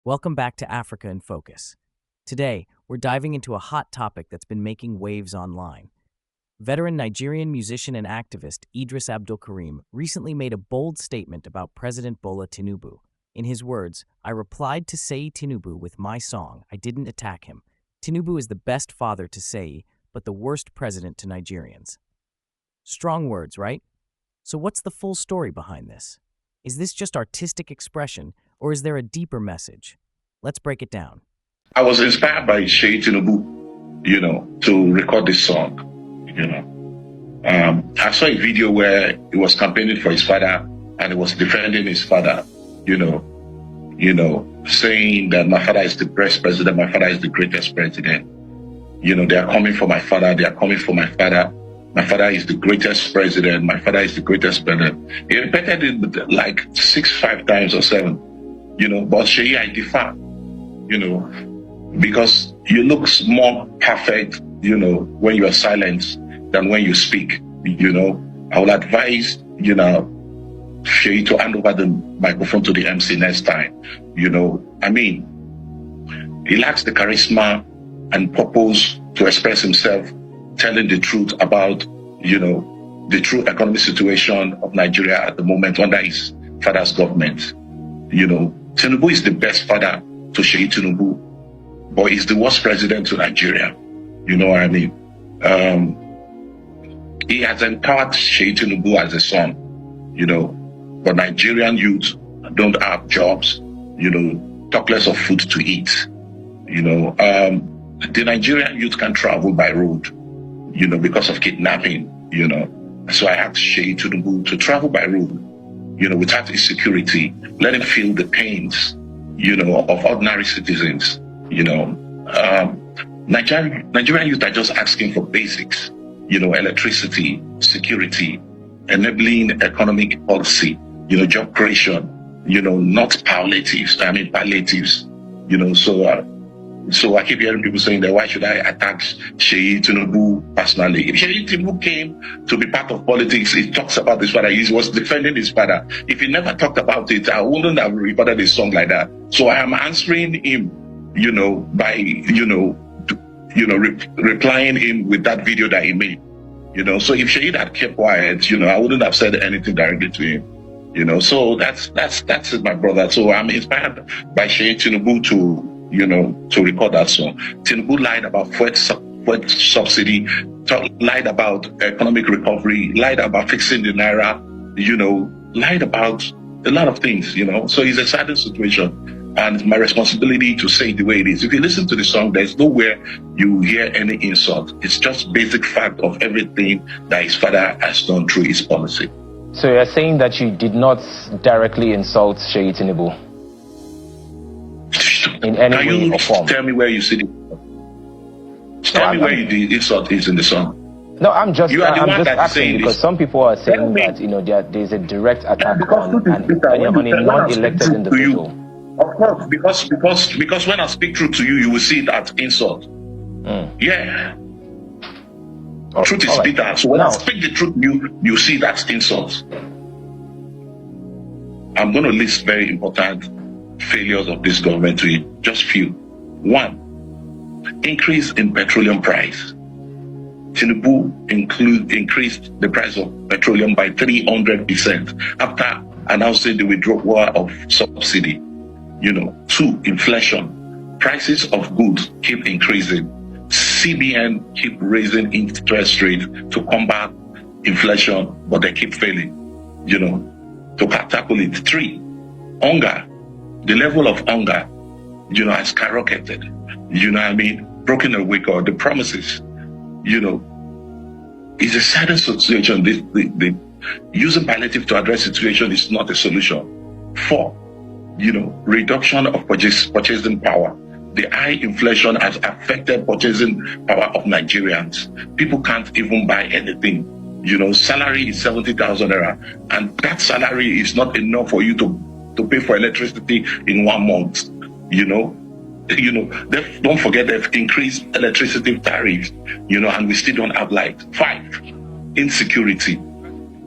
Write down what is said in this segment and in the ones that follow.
Welcome back to Africa in Focus. Today, we're diving into a hot topic that's been making waves online. Veteran Nigerian musician and activist Eedris Abdulkareem recently made a bold statement about President Bola Tinubu. In his words, "I replied to SeyiTinubu with my song. I didn't attack him. Tinubu is the best father to Seyi, but the worst president to Nigerians." Strong words, right? So what's the full story behind this? Is this just artistic expression, or is there a deeper message? Let's break it down. I was inspired by SeyiTinubu, to record this song. I saw a video where he was campaigning for his father and he was defending his father, saying that my father is the best president, my father is the greatest president. They are coming for my father, they are coming for my father. My father is the greatest president, my father is the greatest president. He repeated it like 5 times or 7, but Seyi, I differ, because you look more perfect, when you are silent than when you speak. I would advise, Seyi to hand over the microphone to the MC next time. He lacks the charisma and purpose to express himself, telling the truth about, the true economic situation of Nigeria at the moment under his father's government. Tinubu is the best father to SeyiTinubu, but he's the worst president to Nigeria. You know what I mean? He has empowered SeyiTinubu as a son, but Nigerian youth don't have jobs, talk less of food to eat. The Nigerian youth can travel by road, because of kidnapping, So I asked SeyiTinubu to travel by road, without insecurity, let him feel the pains, of ordinary citizens, Nigerian youth are just asking for basics, electricity, security, enabling economic policy, job creation, not palliatives. Palliatives, So I keep hearing people saying that why should I attack SeyiTinubu personally? If SeyiTinubu came to be part of politics, he talks about his father. He was defending his father. If he never talked about it, I wouldn't have recorded his song like that. So I am answering him, by, replying him with that video that he made. So if Seyi had kept quiet, I wouldn't have said anything directly to him. So that's it, my brother. So I'm inspired by SeyiTinubu to record that song. Tinubu lied about fuel subsidy, lied about economic recovery, lied about fixing the naira, lied about a lot of things, So it's a sad situation, and it's my responsibility to say it the way it is. If you listen to the song, there's nowhere you hear any insult. It's just basic fact of everything that his father has done through his policy. So you're saying that you did not directly insult SeyiTinubu in any way or form? Tell me where you see it. Tell me where the insult is in the song. No, I'm just asking because some people are saying that there's a direct attack on a non-elected individual. Of course, because when I speak truth to you, you will see that insult. Yeah. Truth is bitter. So when I speak the truth, you see that insult. I'm going to list very important failures of this government to you. Just few. 1, increase in petroleum price. Tinubu increased the price of petroleum by 300% after announcing the withdrawal of subsidy. 2, inflation. Prices of goods keep increasing. CBN keep raising interest rate to combat inflation, but they keep failing, to tackle it. 3, hunger. The level of hunger, has skyrocketed. Broken a record. The promises, it's a sad situation. The using palliative to address the situation is not a solution. 4, reduction of purchasing power. The high inflation has affected purchasing power of Nigerians. People can't even buy anything. Salary is 70,000 naira, and that salary is not enough for you to pay for electricity in 1 month. Don't forget they've increased electricity tariffs, and we still don't have light. 5, insecurity.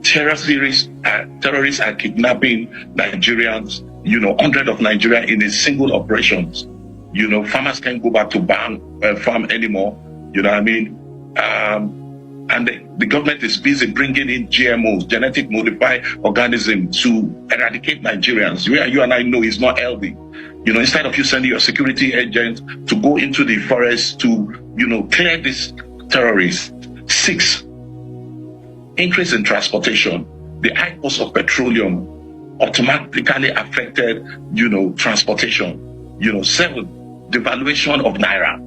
Terrorists are kidnapping Nigerians, 100 of Nigeria in a single operations. Farmers can't go back to farm anymore. You know what I mean? And the government is busy bringing in GMOs, genetic modified organisms, to eradicate Nigerians. You and I know it's not healthy. Instead of you sending your security agents to go into the forest to, clear these terrorists. 6, increase in transportation. The high cost of petroleum automatically affected, transportation. 7, devaluation of Naira.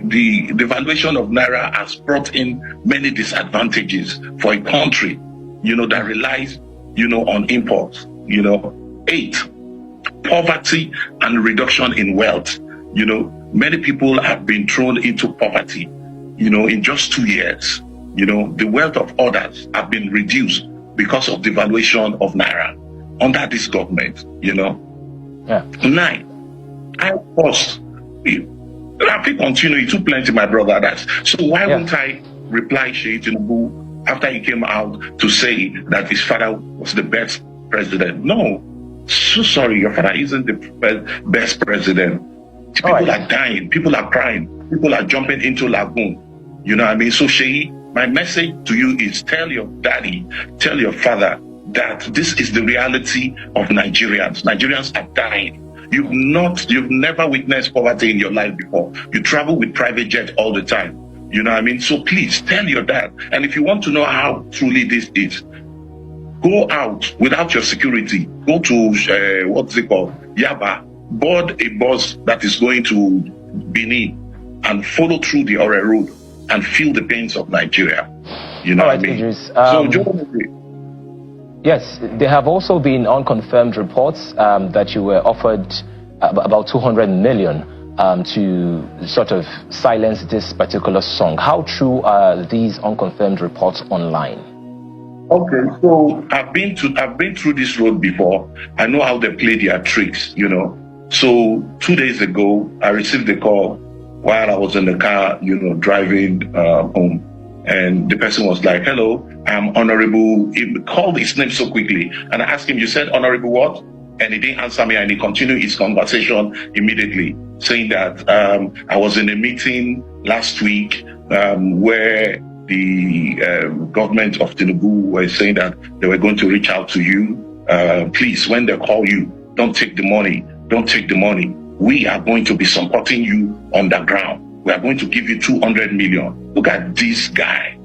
The devaluation of Naira has brought in many disadvantages for a country, that relies, on imports. 8, poverty and reduction in wealth. Many people have been thrown into poverty, in just 2 years. The wealth of others have been reduced because of devaluation of Naira under this government, Yeah. 9, I cost. I think continue. It took plenty, my brother. So why won't I reply SeyiTinubu after he came out to say that his father was the best president? No. So sorry, your father isn't the best president. People are dying. People are crying. People are jumping into lagoon. You know what I mean? So Seyi, my message to you is tell your daddy, tell your father that this is the reality of Nigerians. Nigerians are dying. You've never witnessed poverty in your life before. You travel with private jet all the time. You know what I mean? So please tell your dad. And if you want to know how truly this is, go out without your security. Go to, what's it called? Yaba. Board a bus that is going to Benin and follow through the Ore Road and feel the pains of Nigeria. You know what I mean? Eedris, yes, there have also been unconfirmed reports that you were offered about 200 million to sort of silence this particular song. How true are these unconfirmed reports online? Okay, so I've been through this road before. I know how they play their tricks, So 2 days ago, I received a call while I was in the car, driving home. And the person was like, hello, I'm Honorable. He called his name so quickly. And I asked him, you said Honorable what? And he didn't answer me. And he continued his conversation immediately, saying that I was in a meeting last week where the government of Tinubu were saying that they were going to reach out to you. Please, when they call you, don't take the money. Don't take the money. We are going to be supporting you on the ground. We are going to give you 200 million. Look at this guy.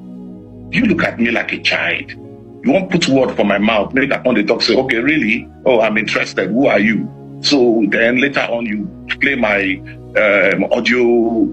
You look at me like a child. You won't put word for my mouth. Maybe that on the talk say, okay, really? Oh, I'm interested. Who are you? So then later on, you play my audio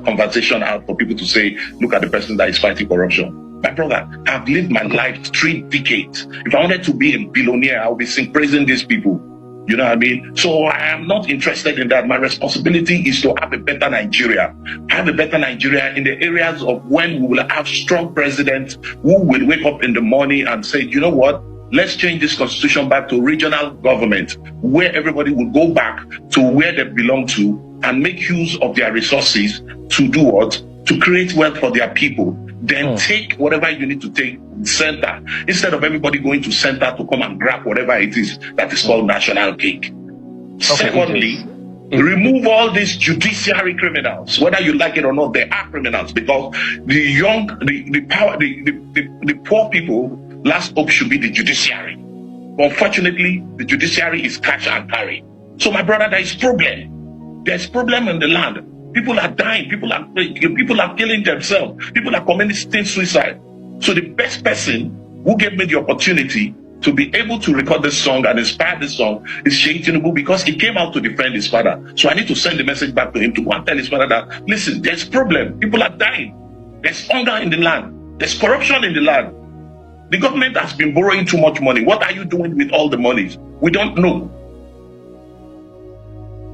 conversation out for people to say, look at the person that is fighting corruption. My brother, I've lived my life 3 decades. If I wanted to be a billionaire, I would be praising these people. You know what I mean? So I am not interested in that. My responsibility is to have a better Nigeria. Have a better Nigeria in the areas of when we will have strong presidents who will wake up in the morning and say, you know what? Let's change this constitution back to regional government, where everybody will go back to where they belong to and make use of their resources to do what? To create wealth for their people. Then take whatever you need to take center, instead of everybody going to center to come and grab whatever it is that is called national cake. Okay, secondly, remove all these judiciary criminals. Whether you like it or not, they are criminals, because the poor people, last hope should be the judiciary. Unfortunately, the judiciary is catch and carry. So my brother, there is problem. There's problem in the land. People are dying. People are killing themselves. People are committing suicide. So the best person who gave me the opportunity to be able to record this song and inspire this song is SeyiTinubu, because he came out to defend his father. So I need to send the message back to him to go and tell his father that, listen, there's problem. People are dying. There's hunger in the land. There's corruption in the land. The government has been borrowing too much money. What are you doing with all the monies? We don't know.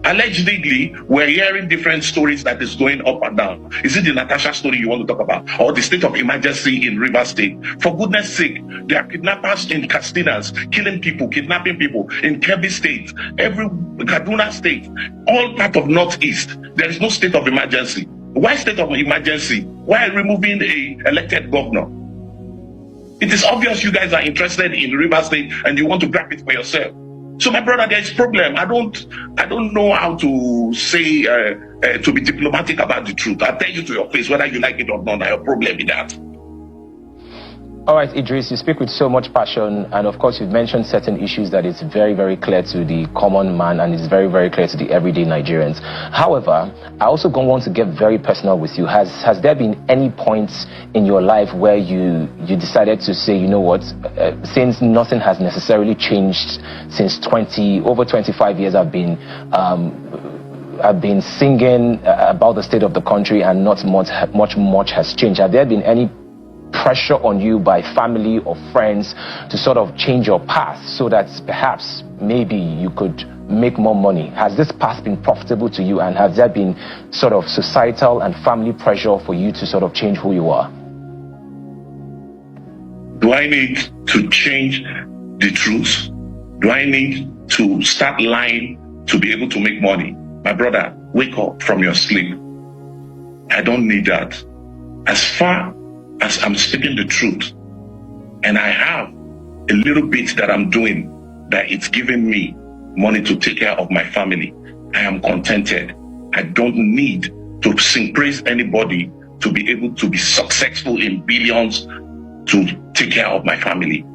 Allegedly, we're hearing different stories that is going up and down. Is it the Natasha story you want to talk about? Or the state of emergency in Rivers State? For goodness sake, there are kidnappers in Castinas, killing people, kidnapping people in Kebbi State, every Kaduna State, all part of Northeast. There is no state of emergency. Why state of emergency? Why removing a elected governor? It is obvious you guys are interested in Rivers State and you want to grab it for yourself. So my brother, there is problem. I don't know how to say to be diplomatic about the truth. I'll tell you to your face whether you like it or not. I have a problem with that. All right, Eedris, you speak with so much passion, and of course you've mentioned certain issues that it's very, very clear to the common man and it's very, very clear to the everyday Nigerians. However, I also want to get very personal with you. Has there been any points in your life where you decided to say, you know what, since nothing has necessarily changed since over 25 years I've been singing about the state of the country and not much has changed. Have there been any pressure on you by family or friends to sort of change your path so that perhaps maybe you could make more money? Has this path been profitable to you, and has there been sort of societal and family pressure for you to sort of change who you are? Do I need to change the truth? Do I need to start lying to be able to make money? My brother, wake up from your sleep. I don't need that. As far as I'm speaking the truth, and I have a little bit that I'm doing that it's giving me money to take care of my family, I am contented. I don't need to sing praise anybody to be able to be successful in billions to take care of my family.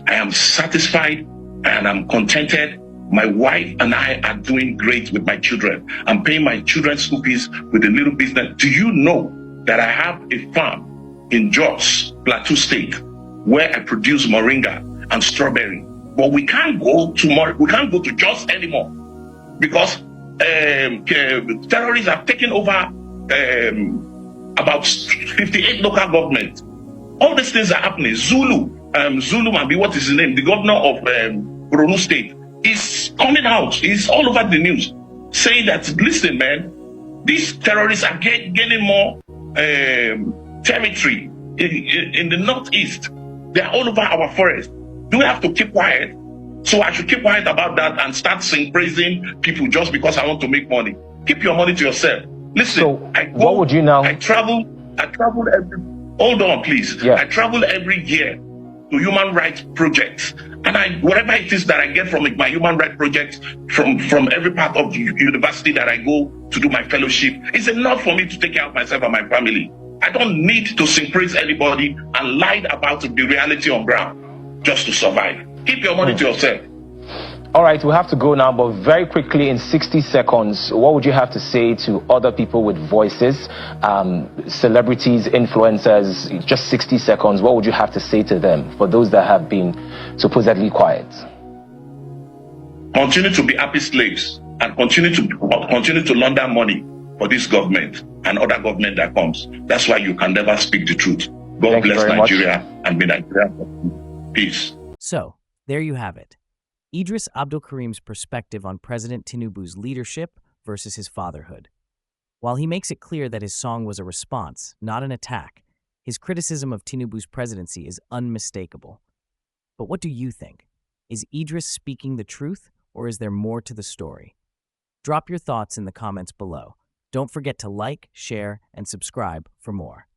I am satisfied and I'm contented. My wife and I are doing great with my children. I'm paying my children's school fees with a little business. Do you know that I have a farm in Jos, Plateau State, where I produce moringa and strawberry? But we can't go to Jos anymore because terrorists have taken over about 58 local governments. All these things are happening. Zulu Mabi, what is his name? The governor of Borno State is coming out. He's all over the news saying that, listen, man, these terrorists are gaining more territory in the northeast. They're all over our forest. Do we have to keep quiet? So I should keep quiet about that and start praising people just because I want to make money. Keep your money to yourself. Listen, so what would you now? I travel every. Hold on, please. Yeah. I travel every year to human rights projects, and whatever it is that I get from my human rights projects from every part of the university that I go to do my fellowship, is enough for me to take care of myself and my family. I don't need to sing praise anybody and lie about the reality on ground just to survive. Keep your money to yourself. All right, we have to go now, but very quickly, in 60 seconds, what would you have to say to other people with voices, celebrities, influencers? Just 60 seconds. What would you have to say to them, for those that have been supposedly quiet? Continue to be happy slaves and continue to launder money for this government and other government that comes. That's why you can never speak the truth. God bless Nigeria and may Nigeria. Peace. So, there you have it. Eedris Abdulkareem's perspective on President Tinubu's leadership versus his fatherhood. While he makes it clear that his song was a response, not an attack, his criticism of Tinubu's presidency is unmistakable. But what do you think? Is Eedris speaking the truth, or is there more to the story? Drop your thoughts in the comments below. Don't forget to like, share, and subscribe for more.